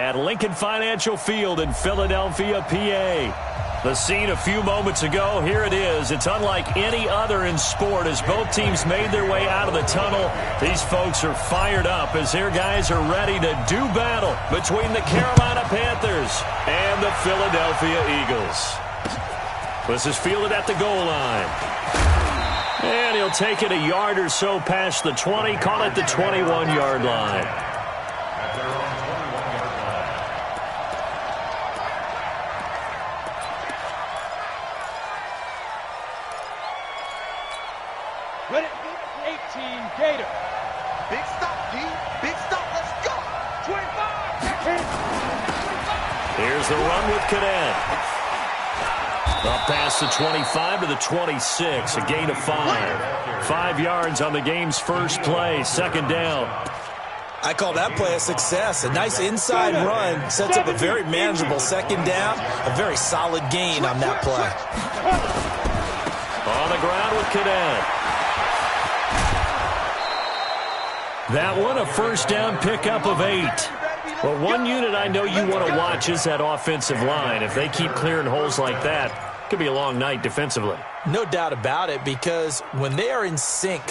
at Lincoln Financial Field in Philadelphia, PA. The scene a few moments ago, here it is. It's unlike any other in sport as both teams made their way out of the tunnel. These folks are fired up as their guys are ready to do battle between the Carolina Panthers and the Philadelphia Eagles. This is fielded at the goal line. And he'll take it a yard or so past the 20, call it the 21-yard line. Ready, 18, Gator. Big stop, D. Big stop, let's go. 25. Here's the run with Cadet. Up past the 25 to the 26, a gain of 5. 5 yards on the game's first play, second down. I call that play a success. A nice inside run sets up a very manageable second down, a very solid gain on that play. On the ground with Cadet. That one, a first down pickup of 8. Well, one unit I know you want to watch is that offensive line. If they keep clearing holes like that, it could be a long night defensively. No doubt about it, because when they are in sync,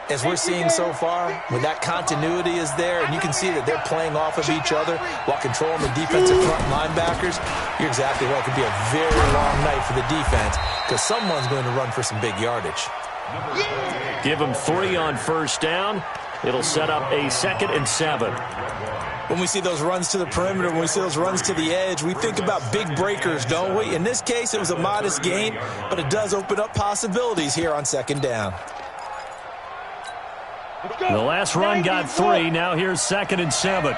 as we're seeing so far, when that continuity is there, and you can see that they're playing off of each other while controlling the defensive front linebackers, you're exactly right. It could be a very long night for the defense because someone's going to run for some big yardage. Give them 3 on first down. It'll set up a 2nd and 7. When we see those runs to the perimeter, when we see those runs to the edge, we think about big breakers, don't we? In this case, it was a modest gain, but it does open up possibilities here on second down. The last run got 3. Now here's 2nd and 7.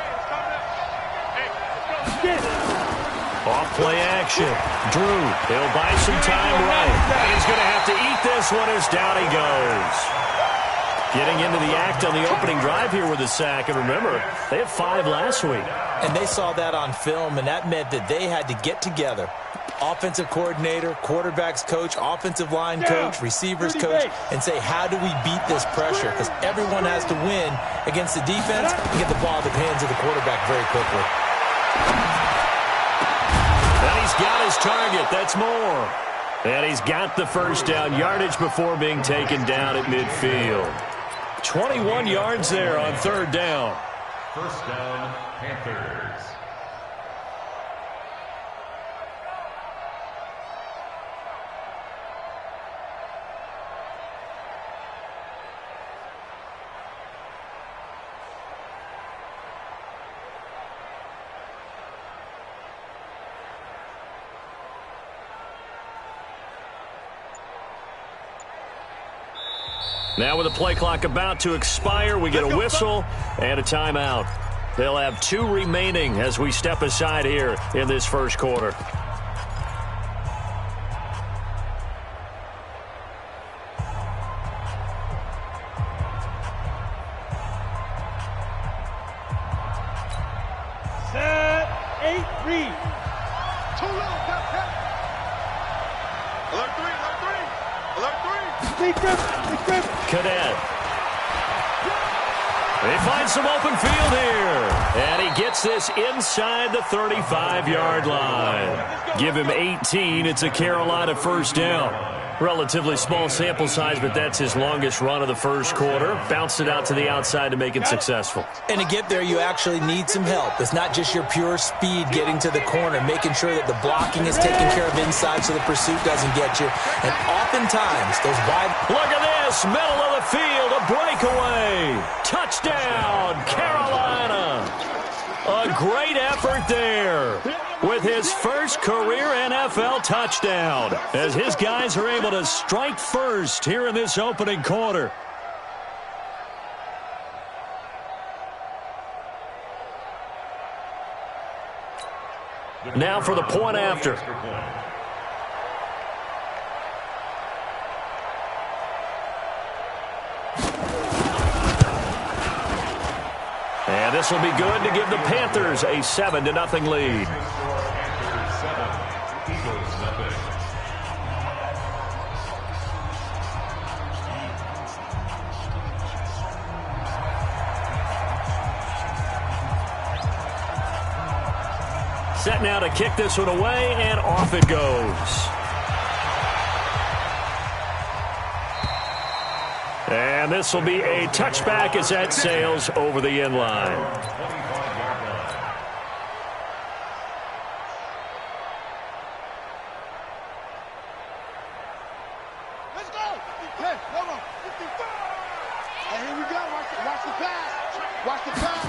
Off play action. Drew, he'll buy some time right. And he's going to have to eat this one as down he goes. Getting into the act on the opening drive here with a sack. And remember, they had 5 last week. And they saw that on film, and that meant that they had to get together. Offensive coordinator, quarterback's coach, offensive line coach, receivers coach, and say, how do we beat this pressure? Because everyone has to win against the defense and get the ball to the hands of the quarterback very quickly. And he's got his target. That's more. And he's got the first down yardage before being taken down at midfield. 21 yards there on third down. First down, Panthers. Now with the play clock about to expire, we get a whistle and a timeout. They'll have 2 remaining as we step aside here in this first quarter. Set, 8, read. Too low, tap. Alert 3, alert 3. Alert 3. Cadet. They find some open field here. And he gets this inside the 35-yard line. Give him 18. It's a Carolina first down. Relatively small sample size, but that's his longest run of the first quarter. Bounced it out to the outside to make it successful. And to get there, you actually need some help. It's not just your pure speed getting to the corner, making sure that the blocking is taken care of inside so the pursuit doesn't get you. And oftentimes, those wide... Look at this, middle of the field, a breakaway. Touchdown, Carolina. A great effort there with his first career NFL touchdown as his guys are able to strike first here in this opening quarter. Now for the point after. And this will be good to give the Panthers a 7-0 lead. Set now to kick this one away, and off it goes. And this will be a touchback as that sails over the end line. Let's go. Hey, hold on. Hey, here we go. Watch the pass. Watch the pass.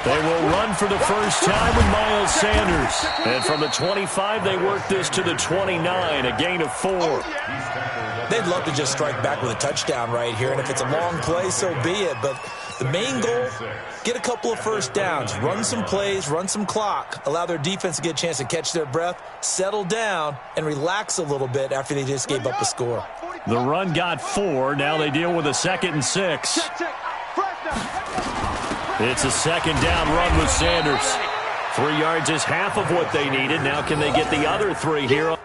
They will run for the first time with Miles Sanders. And from the 25, they work this to the 29, a gain of 4. They'd love to just strike back with a touchdown right here, and if it's a long play, so be it. But the main goal, get a couple of first downs, run some plays, run some clock, allow their defense to get a chance to catch their breath, settle down, and relax a little bit after they just gave up a score. The run got 4. Now they deal with a 2nd and 6. It's a 2nd down run with Sanders. 3 yards is half of what they needed. Now can they get the other 3 here?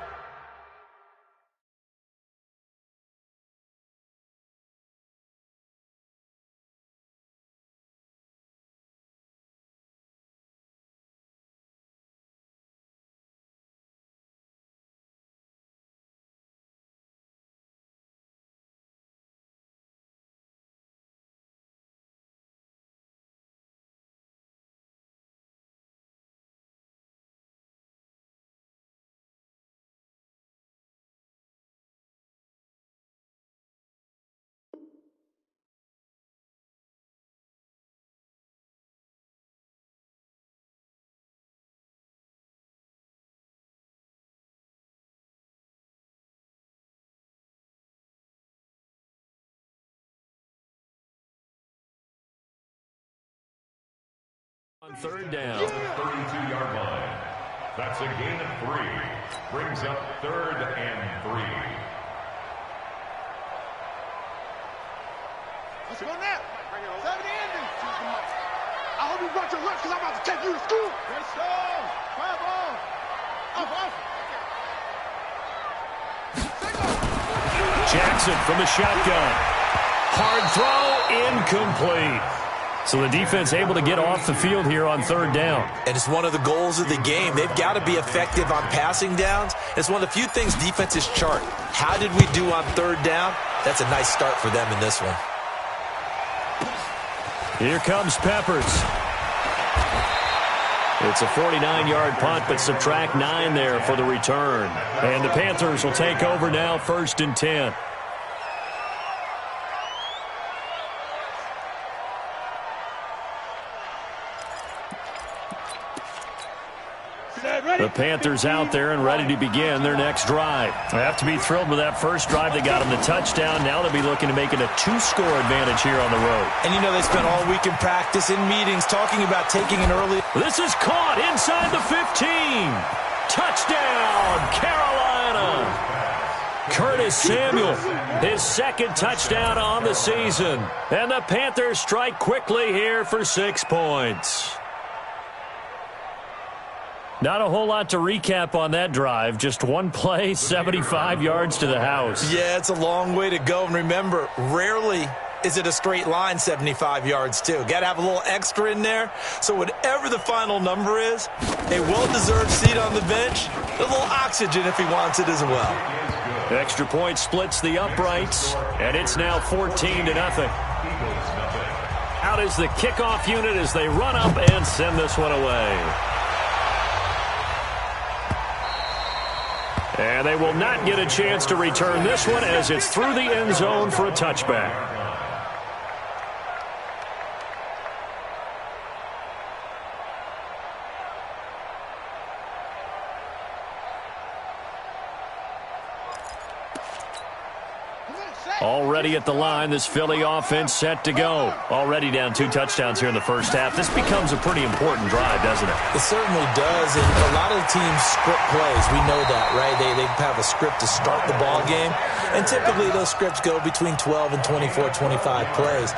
On 3rd down. 32-yard line. That's a gain of 3. Brings up 3rd and 3. Let's go now. 70 ending. I hope you brought your lunch because I'm about to take you to school. Let's go. 5 on. Off. Jackson from the shotgun. Hard throw, incomplete. So the defense able to get off the field here on 3rd down. And it's one of the goals of the game. They've got to be effective on passing downs. It's one of the few things defenses chart. How did we do on 3rd down? That's a nice start for them in this one. Here comes Peppers. It's a 49-yard punt, but subtract 9 there for the return. And the Panthers will take over now, 1st and 10. The Panthers out there and ready to begin their next drive. They have to be thrilled with that first drive. They got them the touchdown. Now they'll be looking to make it a 2-score advantage here on the road. And you know they spent all week in practice, in meetings, talking about taking an early. This is caught inside the 15. Touchdown, Carolina. Curtis Samuel, his 2nd touchdown on the season. And the Panthers strike quickly here for 6 points. Not a whole lot to recap on that drive. Just one play, 75 yards to the house. Yeah, it's a long way to go. And remember, rarely is it a straight line 75 yards, too. Got to have a little extra in there. So whatever the final number is, a well-deserved seat on the bench, a little oxygen if he wants it as well. Extra point splits the uprights, and it's now 14-0. Out is the kickoff unit as they run up and send this one away. And they will not get a chance to return this one as it's through the end zone for a touchback. Already at the line, this Philly offense set to go. Already down 2 touchdowns here in the first half. This becomes a pretty important drive, doesn't it? It certainly does, and a lot of teams script plays. We know that, right? They have a script to start the ball game, and typically those scripts go between 12 and 24, 25 plays.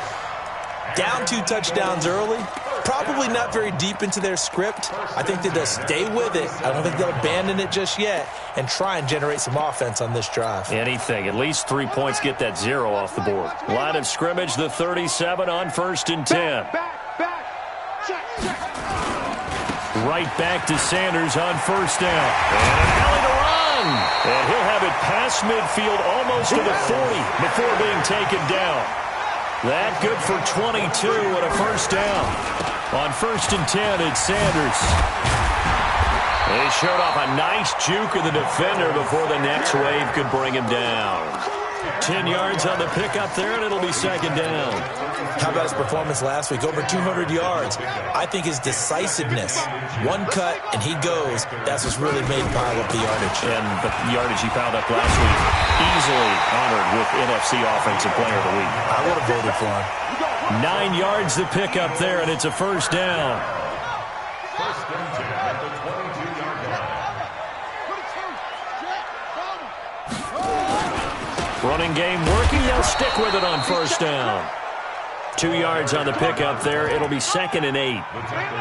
Down 2 touchdowns early, probably not very deep into their script. I think that they'll stay with it. I don't think they'll abandon it just yet and try and generate some offense on this drive. Anything. At least 3 points, get that 0 off the board. Line of scrimmage, the 37 on 1st and 10. right back to Sanders on first down. And an alley to run. And he'll have it past midfield almost to the 40 before being taken down. That good for 22 and a first down. On 1st and 10, it's Sanders. They showed off a nice juke of the defender before the next wave could bring him down. 10 yards on the pickup there, and it'll be 2nd down. How about his performance last week? Over 200 yards. I think his decisiveness, one cut and he goes, that's what's really made him pile up the yardage. And the yardage he piled up last week, easily honored with NFC Offensive Player of the Week. I would have voted for him. 9 yards the pickup there, and it's a first down. First and 10 at the 22-yard line. Running game working. They'll stick with it on first down. 2 yards on the pickup there. It'll be 2nd and 8.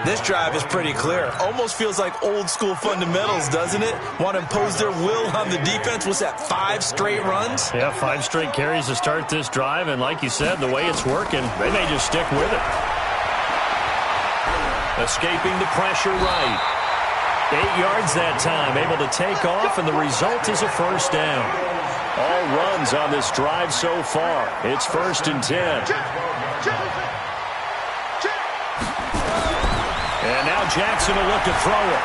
This drive is pretty clear. Almost feels like old school fundamentals, doesn't it? Want to impose their will on the defense. What's that, 5 straight runs? Yeah, 5 straight carries to start this drive. And like you said, the way it's working, they may just stick with it. Escaping the pressure right. 8 yards that time. Able to take off, and the result is a first down. All runs on this drive so far. It's 1st and 10. And now Jackson will look to throw it.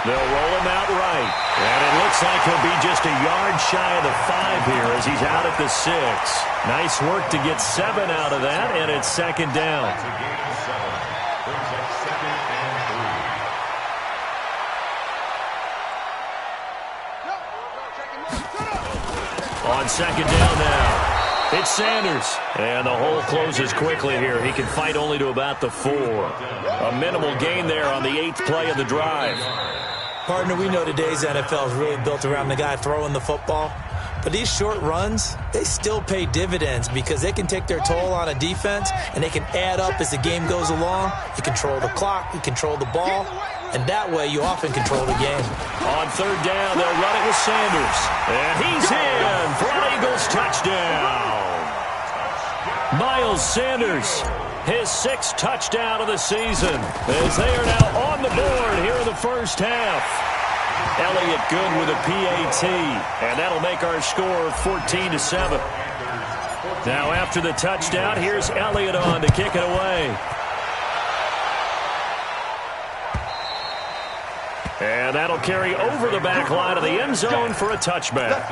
They'll roll him out right. And it looks like he'll be just a yard shy of the 5 here as he's out at the 6. Nice work to get 7 out of that, and it's 2nd down. It's a gain of 7. Brings up 2nd and 3. On 2nd down now. It's Sanders. And the hole closes quickly here. He can fight only to about the 4. A minimal gain there on the 8th play of the drive. Partner, we know today's NFL is really built around the guy throwing the football. But these short runs, they still pay dividends because they can take their toll on a defense, and they can add up as the game goes along. You control the clock, you control the ball, and that way you often control the game. On 3rd down, they'll run it with Sanders. And he's in for an Eagles touchdown. Miles Sanders, his 6th touchdown of the season, as they are now on the board here in the first half. Elliott good with a PAT, and that'll make our score 14-7. Now after the touchdown, here's Elliott on to kick it away. And that'll carry over the back line of the end zone for a touchback.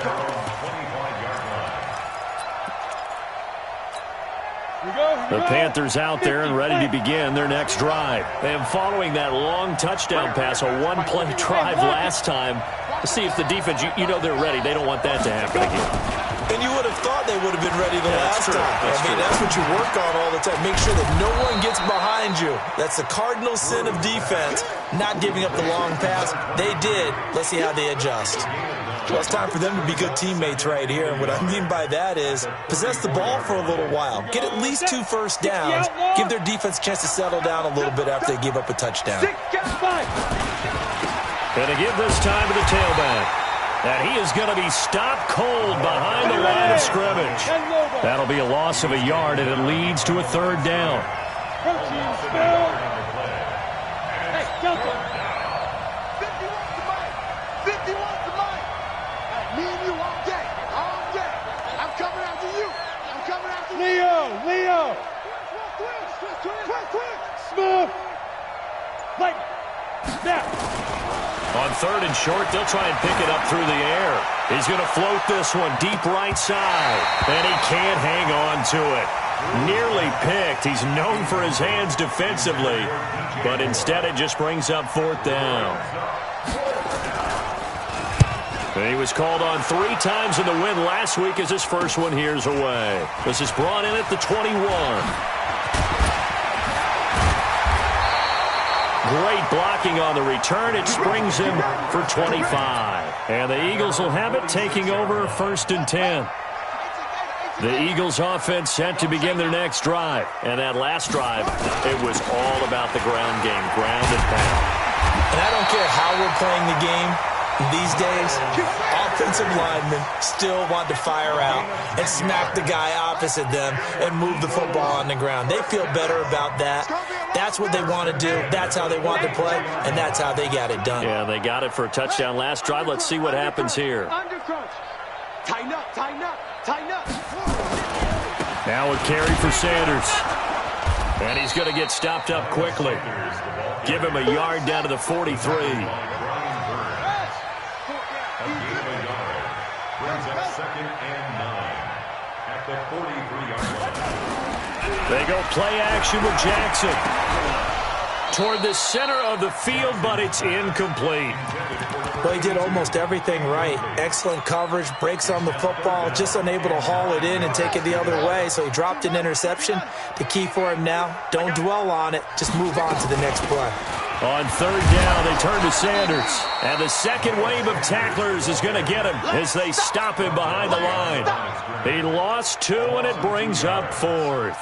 The Panthers out there and ready to begin their next drive. And following that long touchdown pass, a one-play drive last time, to see if the defense, you know they're ready. They don't want that to happen again. And you would have thought they would have been ready the last time. That's what you work on all the time. Make sure that no one gets behind you. That's the cardinal sin of defense, not giving up the long pass. They did. Let's see how they adjust. Well, it's time for them to be good teammates right here. And what I mean by that is possess the ball for a little while. Get at least 2 first downs. Give their defense a chance to settle down a little bit after they give up a touchdown. Going to give this time to the tailback. And he is going to be stopped cold behind the line of scrimmage. That'll be a loss of a yard, and it leads to a 3rd down. Hey, Delta. 50 wants the mic. Me and you all day. All day. I'm coming after you. I'm coming after you. Leo. Quick. Smooth. Like that. On 3rd and short, they'll try and pick it up through the air. He's going to float this one deep right side, and he can't hang on to it. Nearly picked. He's known for his hands defensively, but instead it just brings up 4th down. And he was called on 3 times in the win last week as his first one here's away. This is brought in at the 21. Great blocking on the return. It springs him for 25. And the Eagles will have it, taking over 1st and 10. The Eagles offense set to begin their next drive. And that last drive, it was all about the ground game, ground and pound. And I don't care how we're playing the game these days, offensive linemen still want to fire out and smack the guy opposite them and move the football on the ground. They feel better about that. That's what they want to do. That's how they want to play, and that's how they got it done. Yeah, they got it for a touchdown last drive. Let's see what happens here. Under crunch. Tighten up, tighten up, tighten up. Now a carry for Sanders. And he's going to get stopped up quickly. Give him a yard down to the 43. They go play action with Jackson. Toward the center of the field, but it's incomplete. Well, he did almost everything right. Excellent coverage, breaks on the football, just unable to haul it in and take it the other way, so he dropped an interception. The key for him now, don't dwell on it, just move on to the next play. On third down, they turn to Sanders. And the second wave of tacklers is going to get him as they stop him behind the line. He lost 2, and it brings up 4th.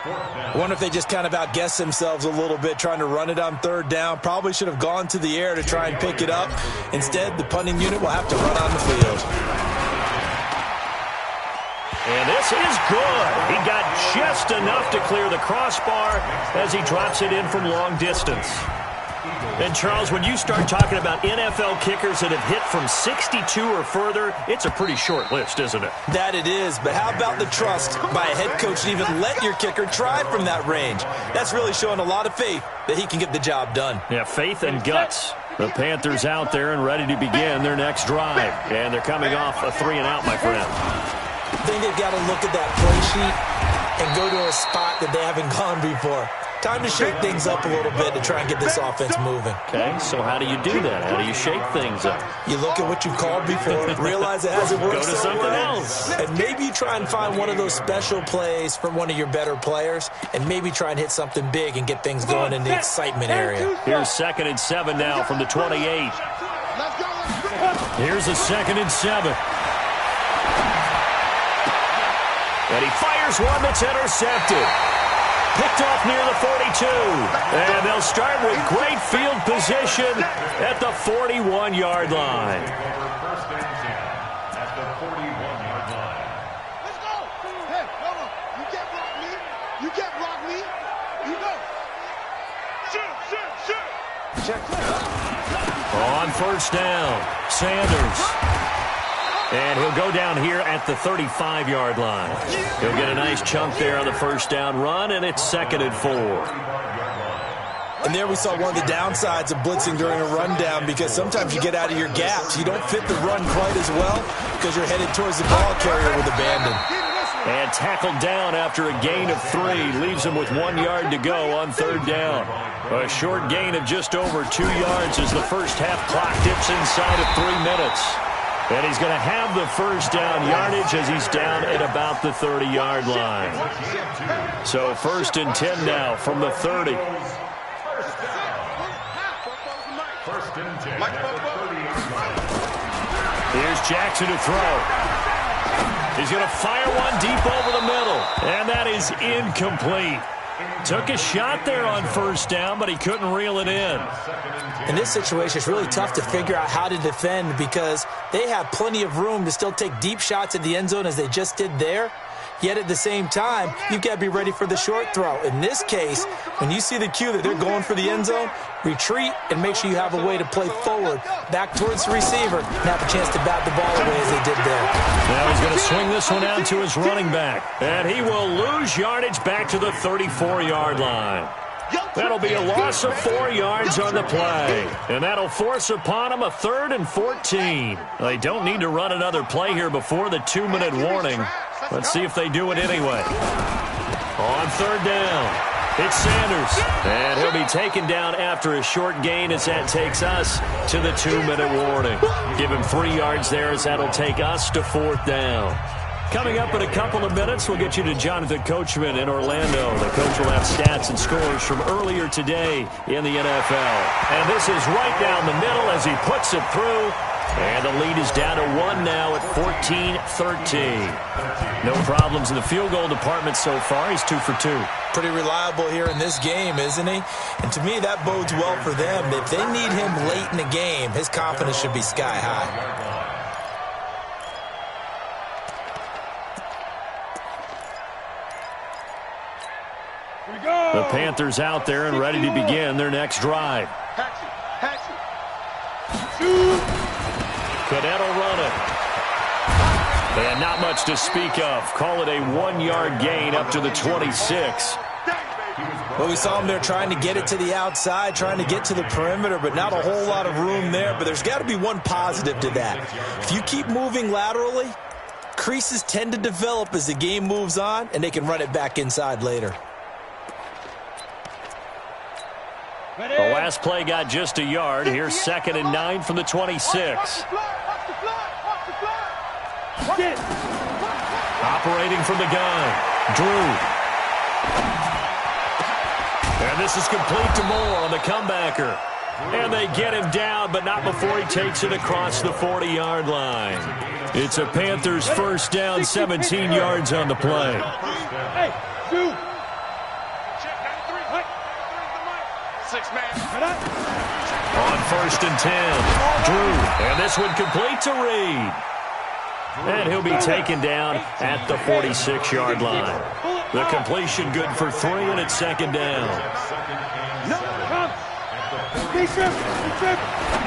I wonder if they just kind of outguessed themselves a little bit trying to run it on third down. Probably should have gone to the air to try and pick it up. Instead, the punting unit will have to run on the field. And this is good. He got just enough to clear the crossbar as he drops it in from long distance. And, Charles, when you start talking about NFL kickers that have hit from 62 or further, it's a pretty short list, isn't it? That it is, but how about the trust by a head coach to even let your kicker try from that range? That's really showing a lot of faith that he can get the job done. Yeah, faith and guts. The Panthers out there and ready to begin their next drive. And they're coming off a 3-and-out, my friend. I think they've got to look at that play sheet and go to a spot that they haven't gone before. Time to shake things up a little bit to try and get this offense moving. Okay, so how do you do that? How do you shake things up? You look at what you've called before, realize it hasn't worked Go to something else. And maybe try and find one of those special plays from one of your better players, and maybe try and hit something big and get things going in the excitement area. Here's 2nd and 7 now from the 28. Here's a 2nd and 7. And he fires one that's intercepted. Picked off near the 42. And they'll start with great field position at the 41-yard line. Let's go. Hey, hold on. You can't block me. You can't block me. You go. Shoot. Check. On first down, Sanders. And he'll go down here at the 35-yard line. He'll get a nice chunk there on the first down run, and it's 2nd and 4. And there we saw one of the downsides of blitzing during a rundown, because sometimes you get out of your gaps. You don't fit the run quite as well because you're headed towards the ball carrier with abandon. And tackled down after a gain of 3. Leaves him with 1 yard to go on third down. A short gain of just over 2 yards as the first half clock dips inside of 3 minutes. And he's going to have the first down yardage as he's down at about the 30-yard line. So 1st and 10 now from the 30. Here's Jackson to throw. He's going to fire one deep over the middle. And that is incomplete. Took a shot there on first down, but he couldn't reel it in. In this situation, it's really tough to figure out how to defend because they have plenty of room to still take deep shots at the end zone as they just did there. Yet at the same time, you've got to be ready for the short throw. In this case, when you see the cue that they're going for the end zone, retreat and make sure you have a way to play forward, back towards the receiver, and have a chance to bat the ball away as they did there. Now he's going to swing this one out to his running back. And he will lose yardage back to the 34-yard line. That'll be a loss of 4 yards on the play. And that'll force upon him a 3rd and 14. They don't need to run another play here before the 2-minute warning. Let's see if they do it anyway. On third down, it's Sanders. And he'll be taken down after a short gain as that takes us to the 2-minute warning. Give him 3 yards there as that'll take us to 4th down. Coming up in a couple of minutes, we'll get you to Jonathan Coachman in Orlando. The coach will have stats and scores from earlier today in the NFL. And this is right down the middle as he puts it through. And the lead is down to 1 now at 14-13. No problems in the field goal department so far. He's 2 for 2. Pretty reliable here in this game, isn't he? And to me, that bodes well for them. If they need him late in the game, his confidence should be sky high. Here we go. The Panthers out there and ready to begin their next drive. Cadet will run it. And not much to speak of. Call it a 1-yard gain up to the 26. Well, we saw him there trying to get it to the outside, trying to get to the perimeter, but not a whole lot of room there. But there's got to be one positive to that. If you keep moving laterally, creases tend to develop as the game moves on, and they can run it back inside later. The last play got just a yard. Here's 2nd and 9 from the 26. Operating from the gun, Drew. And this is complete to Moore on the comebacker. And they get him down, but not before he takes it across the 40-yard line. It's a Panthers first down, 17 yards on the play. Hey, shoot. On 1st and 10, Drew. And this one complete to Reed. And he'll be taken down at the 46-yard line. The completion good for 3, and it's 2nd down.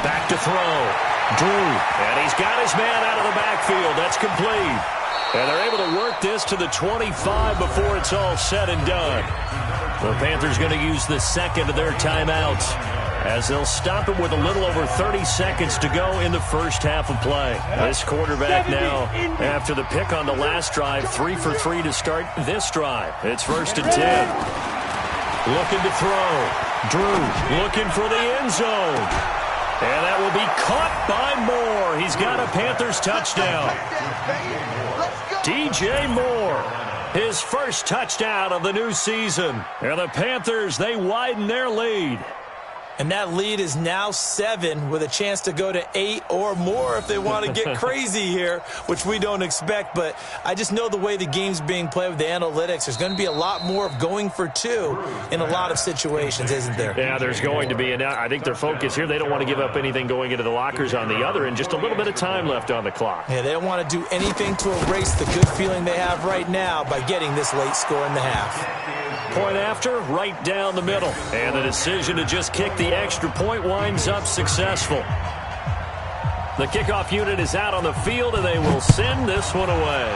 Back to throw. Drew. And he's got his man out of the backfield. That's complete. And they're able to work this to the 25 before it's all said and done. The Panthers going to use the 2nd of their timeouts, as they'll stop it with a little over 30 seconds to go in the first half of play. This quarterback now, after the pick on the last drive, 3 for 3 to start this drive. It's 1st and 10. Looking to throw. Drew looking for the end zone. And that will be caught by Moore. He's got a Panthers touchdown. DJ Moore, his first touchdown of the new season. And the Panthers, they widen their lead. And that lead is now 7 with a chance to go to 8 or more if they want to get crazy here, which we don't expect. But I just know the way the game's being played with the analytics, there's going to be a lot more of going for 2 in a lot of situations, isn't there? Yeah, there's going to be. And I think their focus here, they don't want to give up anything going into the lockers on the other, and just a little bit of time left on the clock. Yeah, they don't want to do anything to erase the good feeling they have right now by getting this late score in the half. Point after, right down the middle. And the decision to just kick the extra point winds up successful. The kickoff unit is out on the field, and they will send this one away.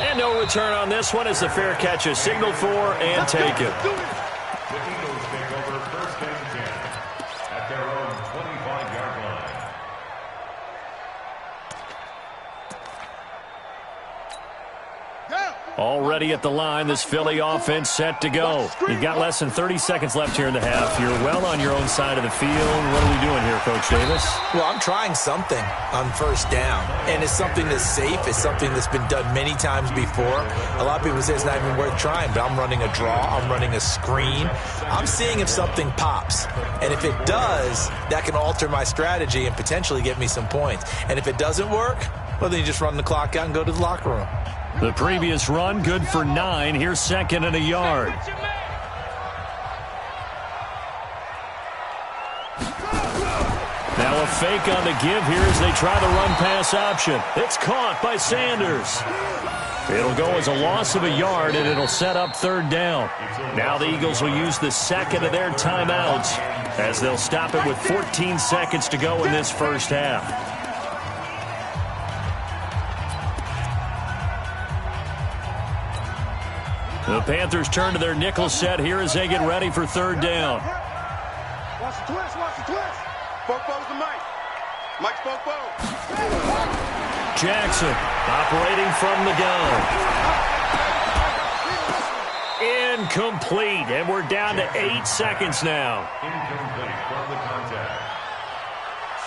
And no return on this one as the fair catch is signaled for and taken. The Eagles take over 1st and 10 at their own 25-yard line. Already at the line, this Philly offense set to go. You've got less than 30 seconds left here in the half. You're well on your own side of the field. What are we doing here, Coach Davis? Well, I'm trying something on 1st down, and it's something that's safe. It's something that's been done many times before. A lot of people say it's not even worth trying, but I'm running a draw. I'm running a screen. I'm seeing if something pops, and if it does, that can alter my strategy and potentially get me some points. And if it doesn't work, well, then you just run the clock out and go to the locker room. The previous run, good for 9. Here's 2nd and a yard. Now a fake on the give here as they try the run-pass option. It's caught by Sanders. It'll go as a loss of a yard, and it'll set up 3rd down. Now the Eagles will use the 2nd of their timeouts as they'll stop it with 14 seconds to go in this first half. The Panthers turn to their nickel set here as they get ready for 3rd down. Watch the twist, watch the twist. Bobo's the Mike. Mike's Bobo. Jackson operating from the gun. Incomplete, and we're down to 8 seconds now. Incomplete from the contact.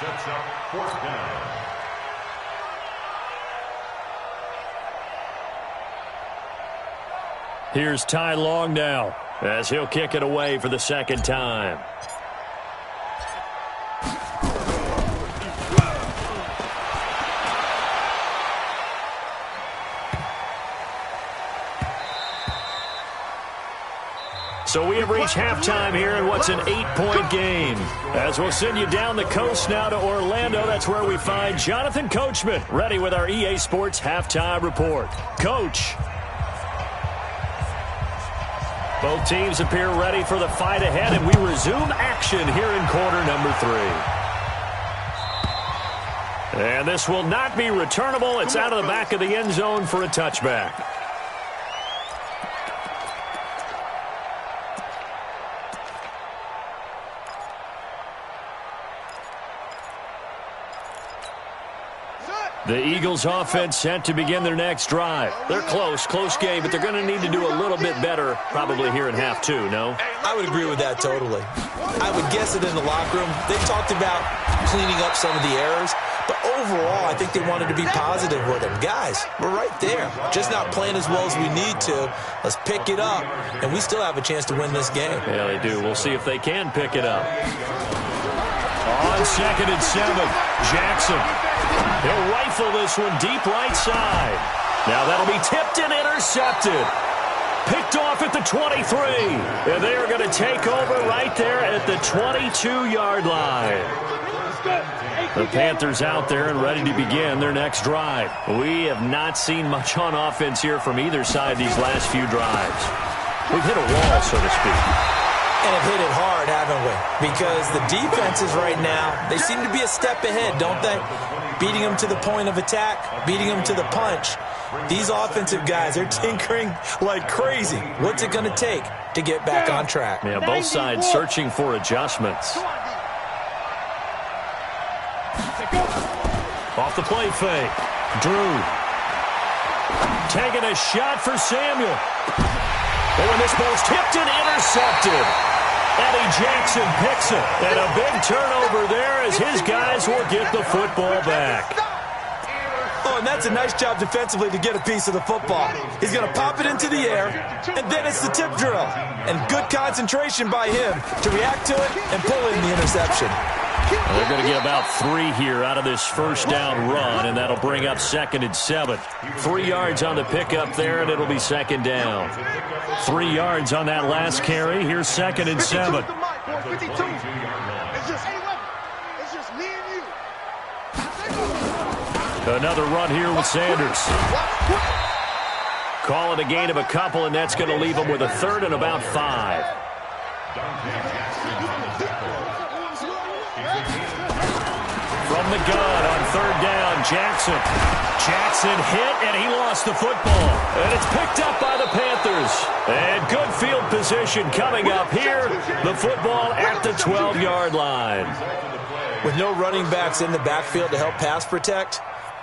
Sets up 4th down. Here's Ty Long now as he'll kick it away for the 2nd time. So we have reached halftime here in what's an 8-point game. As we'll send you down the coast now to Orlando, that's where we find Jonathan Coachman, ready with our EA Sports Halftime Report. Coach. Both teams appear ready for the fight ahead, and we resume action here in quarter number 3. And this will not be returnable. It's out of the back of the end zone for a touchback. The Eagles offense set to begin their next drive. They're close game, but they're going to need to do a little bit better probably here in half 2, no? I would agree with that totally. I would guess that in the locker room, they talked about cleaning up some of the errors, but overall, I think they wanted to be positive with them. Guys, we're right there. Just not playing as well as we need to. Let's pick it up, and we still have a chance to win this game. Yeah, they do. We'll see if they can pick it up. On 2nd and 7, Jackson. He'll rifle this one deep right side. Now that'll be tipped and intercepted. Picked off at the 23. And they are going to take over right there at the 22-yard line. The Panthers out there and ready to begin their next drive. We have not seen much on offense here from either side these last few drives. We've hit a wall, so to speak. And have hit it hard, haven't we? Because the defenses right now, they seem to be a step ahead, don't they? Beating them to the point of attack, beating them to the punch. These offensive guys are tinkering like crazy. What's it going to take to get back on track? Yeah, both sides searching for adjustments. Off the play fake. Drew. Taking a shot for Samuel. And when this ball's tipped and intercepted. Eddie Jackson picks it. And a big turnover there as his guys will get the football back. Oh, and that's a nice job defensively to get a piece of the football. He's going to pop it into the air, and then it's the tip drill. And good concentration by him to react to it and pull in the interception. Well, they're going to get about 3 here out of this first down run, and that'll bring up 2nd and 7. 3 yards on the pickup there, and it'll be 2nd down. 3 yards on that last carry. Here's 2nd and 7. It's just me and you. Another run here with Sanders. Call it a gain of a couple, and that's going to leave them with a 3rd and about 5. From the gun on 3rd down, Jackson. Jackson hit, and he lost the football. And it's picked up by the Panthers. And good field position coming up here. The football at the 12-yard line. With no running backs in the backfield to help pass protect,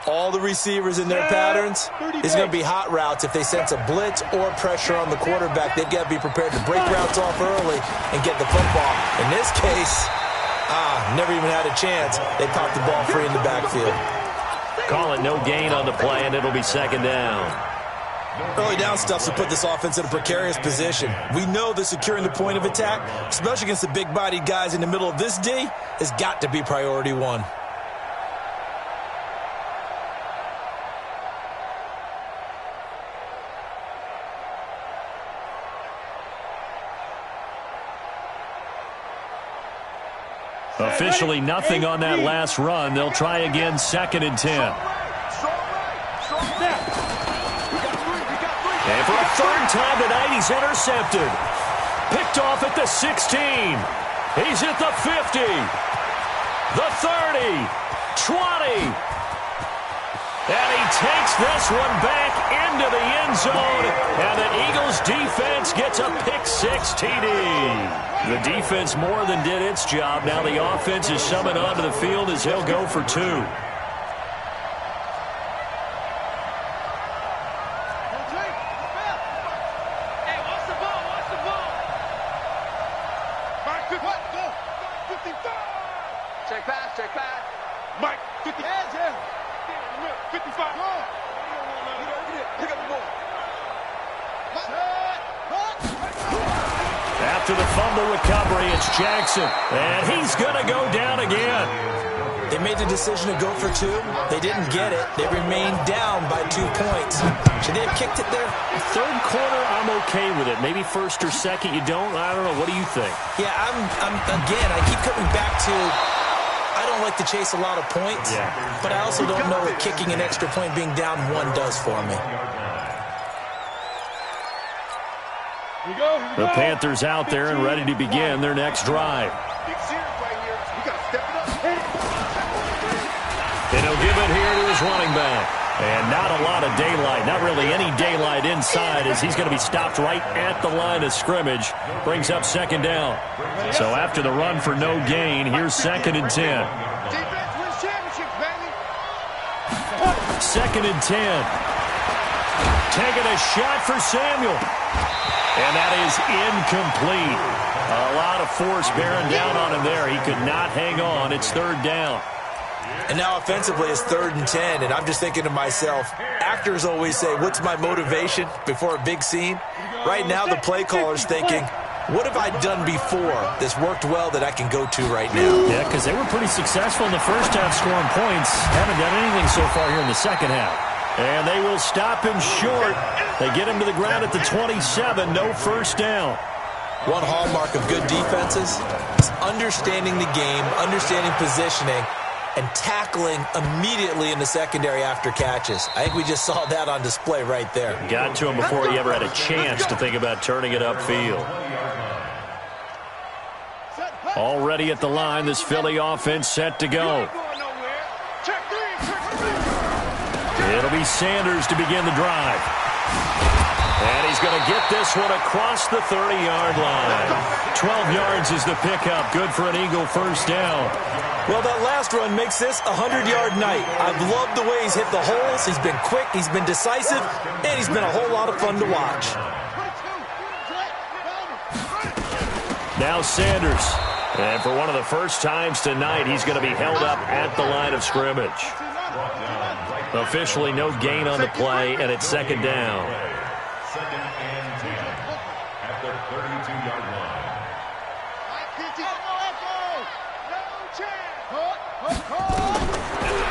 all the receivers in their patterns, it's going to be hot routes. If they sense a blitz or pressure on the quarterback, they've got to be prepared to break routes off early and get the football. In this case, never even had a chance. They popped the ball free in the backfield. Call it no gain on the play, and it'll be 2nd down. Early down stuff's to put this offense in a precarious position. We know that securing the point of attack, especially against the big-bodied guys in the middle of this D, has got to be priority 1. Officially nothing on that last run. They'll try again 2nd and 10. And for a 3rd time tonight, he's intercepted. Picked off at the 16. He's at the 50. The 30. 20. And he takes this one back into the end zone. And the Eagles defense gets a pick-6 TD. The defense more than did its job. Now the offense is summoned onto the field as he'll go for 2. Check back. Mike, 50. Hands here. 55. Pick up the ball. After the fumble recovery, it's Jackson. And he's going to go down again. They made the decision to go for 2. They didn't get it. They remained down by 2 points. Should they have kicked it there? 3rd quarter, I'm okay with it. Maybe 1st or 2nd, you don't? I don't know. What do you think? Yeah, again, I keep coming back to I don't like to chase a lot of points, but I also don't know what kicking an extra point being down 1 does for me. The Panthers out there and ready to begin their next drive. Big series right here. We got to step it up. And he'll give it here to his running back. And not a lot of daylight, not really any daylight inside, as he's going to be stopped right at the line of scrimmage. Brings up second down. So after the run for no gain, here's 2nd and 10. Defense wins championships, baby. 2nd and 10. Taking a shot for Samuel. And that is incomplete. A lot of force bearing down on him there. He could not hang on. It's 3rd down. And now offensively it's 3rd and 10, and I'm just thinking to myself, actors always say, what's my motivation before a big scene? Right now the play caller's thinking, what have I done before that's worked well that I can go to right now? Yeah, because they were pretty successful in the first half scoring points. Haven't done anything so far here in the second half. And they will stop him short. They get him to the ground at the 27, no first down. One hallmark of good defenses is understanding the game, understanding positioning, and tackling immediately in the secondary after catches. I think we just saw that on display right there. Got to him before he ever had a chance to think about turning it upfield. Already at the line, this Philly offense set to go. It'll be Sanders to begin the drive. And he's going to get this one across the 30-yard line. 12 yards is the pickup. Good for an Eagle first down. Well, that last run makes this a 100-yard night. I've loved the way he's hit the holes. He's been quick, he's been decisive, and he's been a whole lot of fun to watch. Now Sanders. And for one of the first times tonight, he's going to be held up at the line of scrimmage. Officially no gain on the play, and it's 2nd down. 2nd and 10 at the 32-yard line.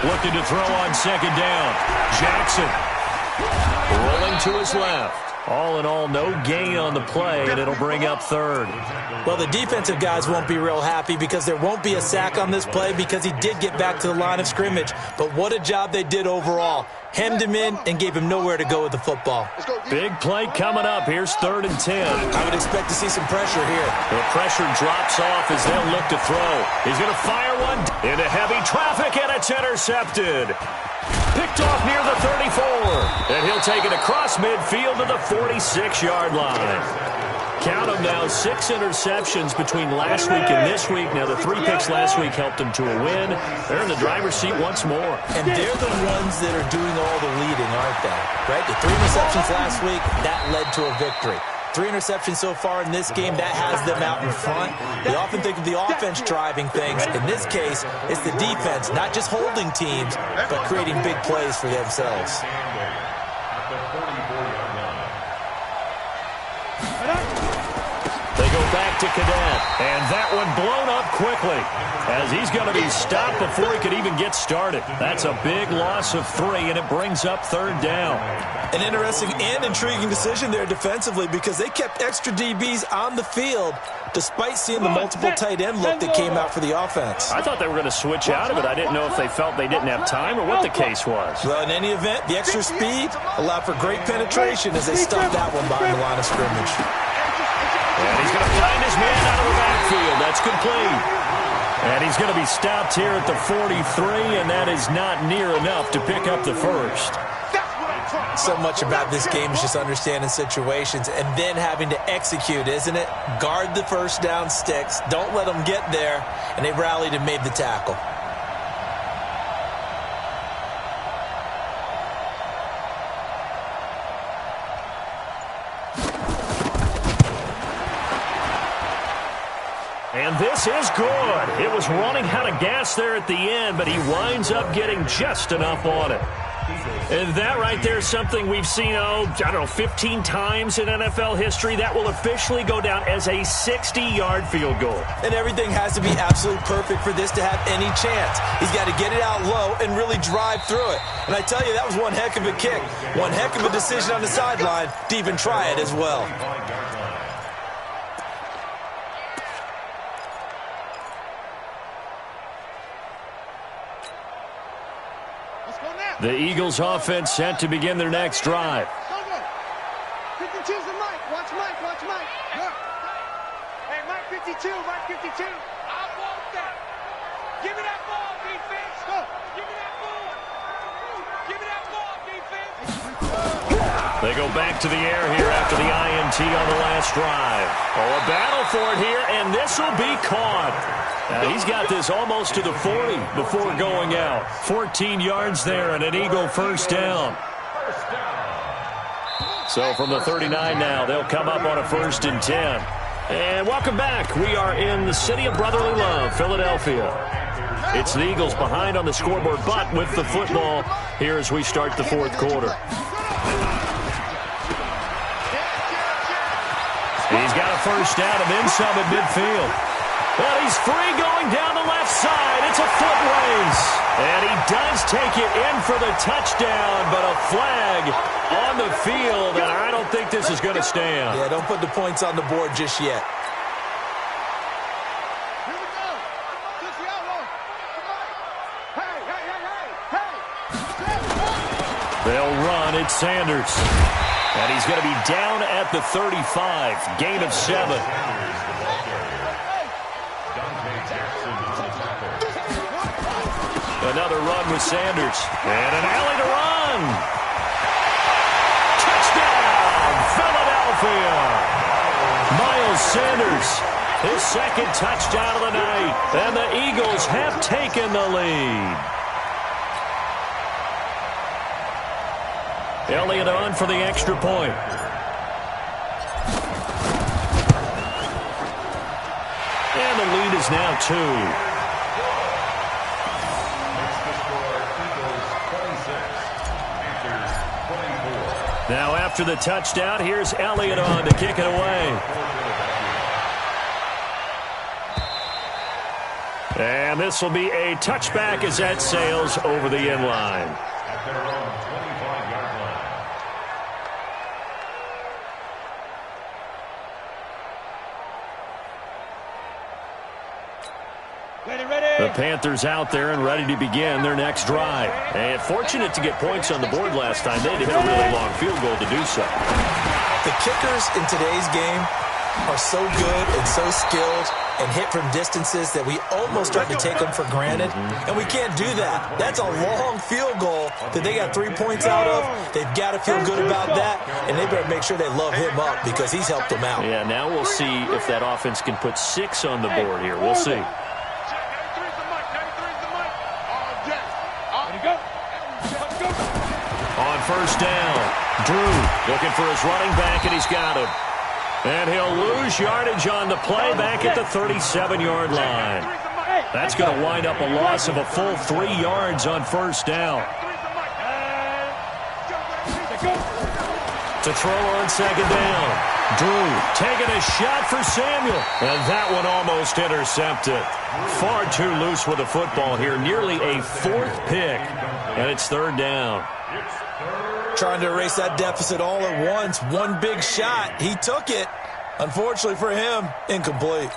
Looking to throw on 2nd down. Jackson rolling to his left. All in all, no gain on the play, and it'll bring up 3rd. Well, the defensive guys won't be real happy because there won't be a sack on this play because he did get back to the line of scrimmage. But what a job they did overall. Hemmed him in and gave him nowhere to go with the football. Big play coming up. Here's 3rd and 10. I would expect to see some pressure here. The pressure drops off as they'll look to throw. He's going to fire one into heavy traffic, and it's intercepted. Picked off near the 34. And he'll take it across midfield to the 46-yard line. Count them now, 6 interceptions between last week and this week. Now, the 3 picks last week helped them to a win. They're in the driver's seat once more. And they're the ones that are doing all the leading, aren't they? Right? The 3 interceptions last week, that led to a victory. 3 interceptions so far in this game, that has them out in front. We often think of the offense driving things. In this case, it's the defense, not just holding teams, but creating big plays for themselves. At the 44-yard line. They go back to Cadet, and that one blown up quickly as he's going to be stopped before he could even get started. That's a big loss of 3, and it brings up 3rd down. An interesting and intriguing decision there defensively because they kept extra DBs on the field despite seeing the multiple tight end look that came out for the offense. I thought they were going to switch out of it. I didn't know if they felt they didn't have time or what the case was. Well, in any event, the extra speed allowed for great penetration as they stuffed that one behind the line of scrimmage. And he's going to find his man out of the backfield. That's complete. And he's going to be stopped here at the 43, and that is not near enough to pick up the first. So much about this game is just understanding situations and then having to execute, isn't it? Guard the first down sticks. Don't let them get there. And they rallied and made the tackle. And this is good. It was running out of gas there at the end, but he winds up getting just enough on it. And that right there is something we've seen, 15 times in NFL history. That will officially go down as a 60-yard field goal. And everything has to be absolutely perfect for this to have any chance. He's got to get it out low and really drive through it. And I tell you, that was one heck of a kick. One heck of a decision on the sideline to even try it as well. The Eagles offense set to begin their next drive. choose the mic. Watch Mike. Watch Mike. Yeah. Hey, Mike 52. Mike 52. I want that. Give me that ball, defense. Go. Give me that ball. Give me that ball, defense. They go back to the air here after the INT on the last drive. Oh, a battle for it here, and this will be caught. He's got this almost to the 40 before going out. 14 yards there and an Eagle first down. So from the 39 now, they'll come up on a 1st and 10. And welcome back. We are in the city of brotherly love, Philadelphia. It's the Eagles behind on the scoreboard, but with the football here as we start the 4th quarter. He's got a first down and then some at midfield. Well, he's free going down the left side. It's a foot race. And he does take it in for the touchdown, but a flag on the field, and I don't think this is going to stand. Yeah, don't put the points on the board just yet. Here we go. Just the outlaw. Hey, hey, hey, hey, hey. They'll run. It's Sanders. And he's going to be down at the 35. Gain of 7. Another run with Sanders. And an alley to run. Touchdown, Philadelphia. Miles Sanders, his 2nd touchdown of the night. And the Eagles have taken the lead. Elliott on for the extra point. And the lead is now 2. Now after the touchdown, here's Elliott on to kick it away. And this will be a touchback as that sails over the end line. At their own 25-yard line. The Panthers out there and ready to begin their next drive. And fortunate to get points on the board last time. They had to hit a really long field goal to do so. The kickers in today's game are so good and so skilled and hit from distances that we almost start to take them for granted. And we can't do that. That's a long field goal that they got 3 points out of. They've got to feel good about that, and they better make sure they love him up because he's helped them out. Yeah, now we'll see if that offense can put 6 on the board here. We'll see. On first down, Drew looking for his running back, and he's got him. And he'll lose yardage on the play back at the 37-yard line. That's going to wind up a loss of a full 3 yards on first down. To throw on 2nd down. Drew taking a shot for Samuel. And that one almost intercepted. Far too loose with the football here. Nearly a 4th pick. And it's 3rd down. Trying to erase that deficit all at once. One big shot. He took it. Unfortunately for him, incomplete.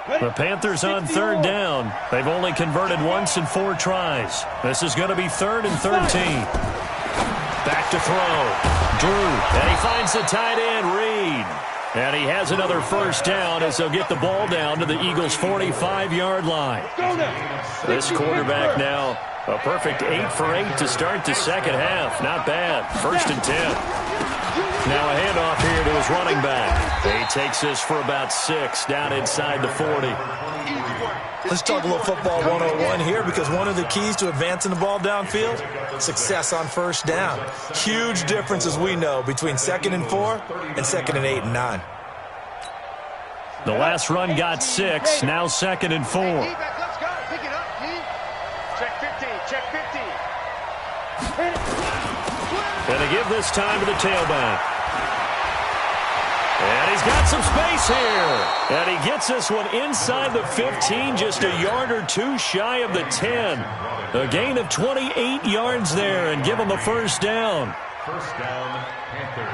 The Panthers on 3rd down. They've only converted once in 4 tries. This is going to be 3rd and 13. Back to throw. Drew. And he finds the tight end, Reed. And he has another first down as they'll get the ball down to the Eagles' 45-yard line. This quarterback now, a perfect 8 for 8 to start the second half. Not bad. 1st and 10. Now a handoff here to his running back. He takes this for about 6 down inside the 40. Let's talk a little football 101 here because one of the keys to advancing the ball downfield, success on first down. Huge difference, as we know, between 2nd and 4 and 2nd and 8 and 9. The last run got 6, now 2nd and 4. Let's go. Pick it up, G. Check 15. Check 15. And they give this time to the tailback. And he's got some space here. And he gets this one inside the 15, just a yard or 2 shy of the 10. A gain of 28 yards there and give him a first down. First down, Panthers.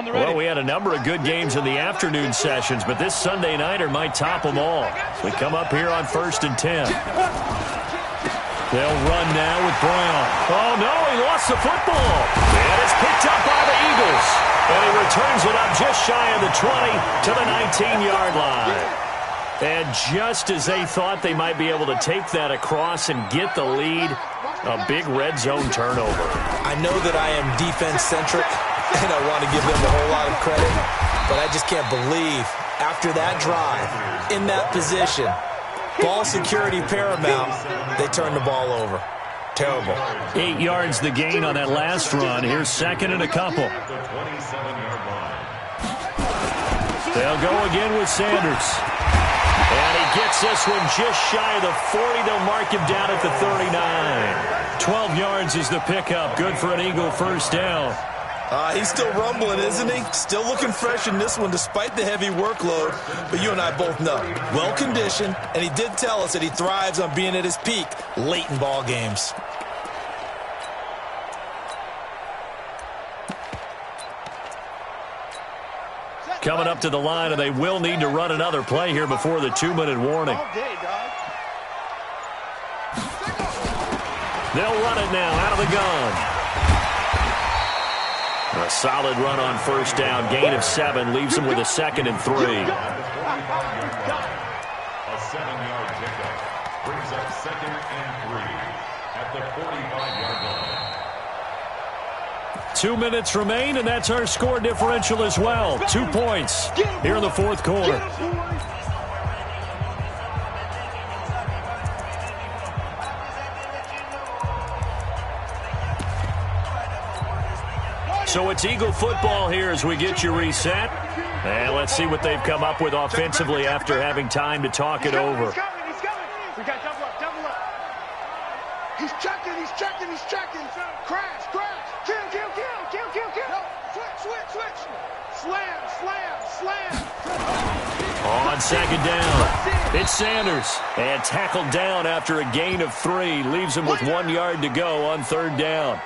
Well, we had a number of good games in the afternoon sessions, but this Sunday nighter might top them all. We come up here on 1st and 10. They'll run now with Brown. Oh, no, he lost the football. And it's picked up by the Eagles. And he returns it up just shy of the 20 to the 19-yard line. And just as they thought they might be able to take that across and get the lead, a big red zone turnover. I know that I am defense-centric, and I want to give them a whole lot of credit, but I just can't believe after that drive, in that position, ball security paramount, they turn the ball over. Terrible. 8 yards the gain on that last run. Here's 2nd and a couple. They'll go again with Sanders. And he gets this one just shy of the 40. They'll mark him down at the 39. 12 yards is the pickup. Good for an Eagle first down. He's still rumbling, isn't he? Still looking fresh in this one despite the heavy workload. But you and I both know, well-conditioned, and he did tell us that he thrives on being at his peak late in ball games. Coming up to the line, and they will need to run another play here before the 2-minute warning. They'll run it now out of the gun. A solid run on first down. Gain of 7 leaves them with a 2nd and 3. A 7-yard pickup brings up 2nd and 3 at the 45-yard line. 2 minutes remain, and that's our score differential as well. 2 points here in the 4th quarter. So it's Eagle football here as we get you reset. And let's see what they've come up with offensively after having time to talk it over. He's coming. We got double up. He's checking. Crash. Kill. No, switch. Slam. On 2nd down, it's Sanders. And tackled down after a gain of 3. Leaves him with 1 yard to go on 3rd down.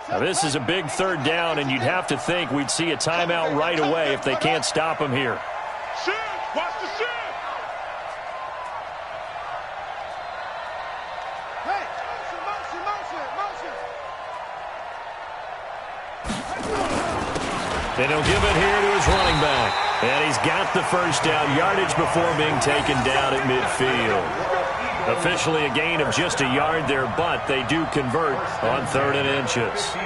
Now, this is a big 3rd down, and you'd have to think we'd see a timeout right away if they can't stop him here. Watch the shit! Hey, motion. And he'll give it here to his running back. And he's got the first down yardage before being taken down at midfield. Officially a gain of just a yard there, but they do convert on 3rd and inches.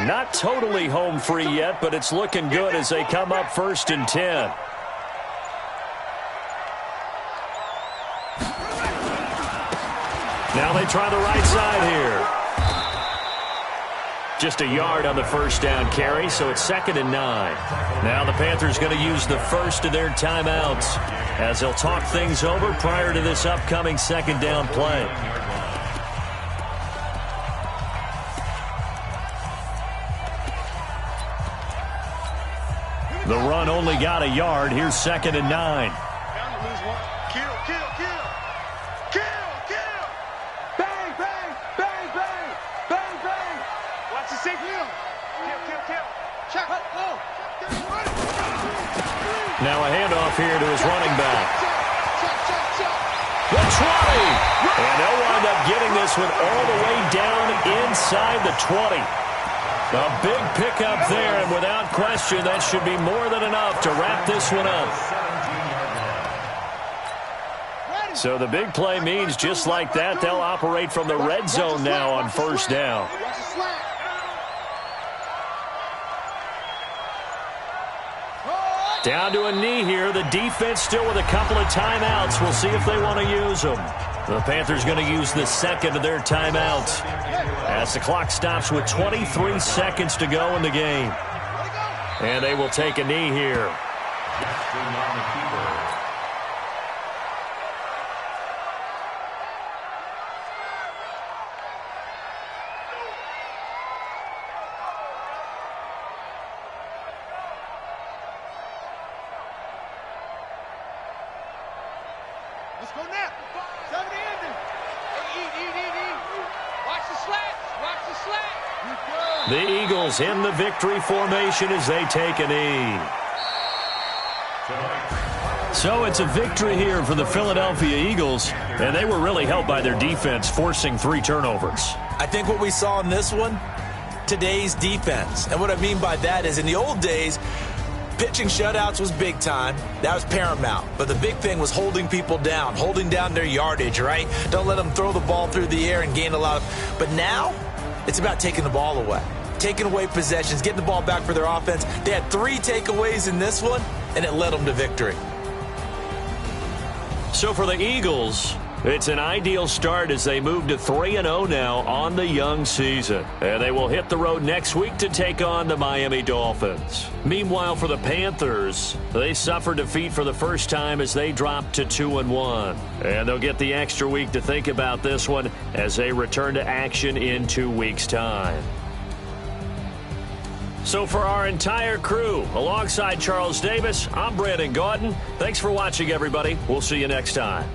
Not totally home free yet, but it's looking good as they come up 1st and 10. Now they try the right side here. Just a yard on the first down carry, so it's 2nd and 9. Now the Panthers going to use the first of their timeouts as they'll talk things over prior to this upcoming 2nd down play. The run only got a yard. Here's 2nd and 9. Now a handoff here to his running back. The 20. And they'll wind up getting this one all the way down inside the 20. A big pickup there, and without question, that should be more than enough to wrap this one up. So the big play means just like that, they'll operate from the red zone now on first down. Down to a knee here. The defense still with a couple of timeouts. We'll see if they want to use them. The Panthers going to use the second of their timeouts as the clock stops with 23 seconds to go in the game. And they will take a knee here. Go now. 7 ending. Eat. Watch the slats. Watch the slats. The Eagles in the victory formation as they take a knee. So it's a victory here for the Philadelphia Eagles, and they were really helped by their defense, forcing 3 turnovers. I think what we saw in this one, today's defense. And what I mean by that is in the old days, pitching shutouts was big time. That was paramount. But the big thing was holding people down, holding down their yardage, right? Don't let them throw the ball through the air and gain a lot of... But now, it's about taking the ball away. Taking away possessions, getting the ball back for their offense. They had 3 takeaways in this one, and it led them to victory. So for the Eagles, it's an ideal start as they move to 3-0 now on the young season. And they will hit the road next week to take on the Miami Dolphins. Meanwhile, for the Panthers, they suffered defeat for the first time as they dropped to 2-1. And they'll get the extra week to think about this one as they return to action in 2 weeks' time. So for our entire crew, alongside Charles Davis, I'm Brandon Gaudin. Thanks for watching, everybody. We'll see you next time.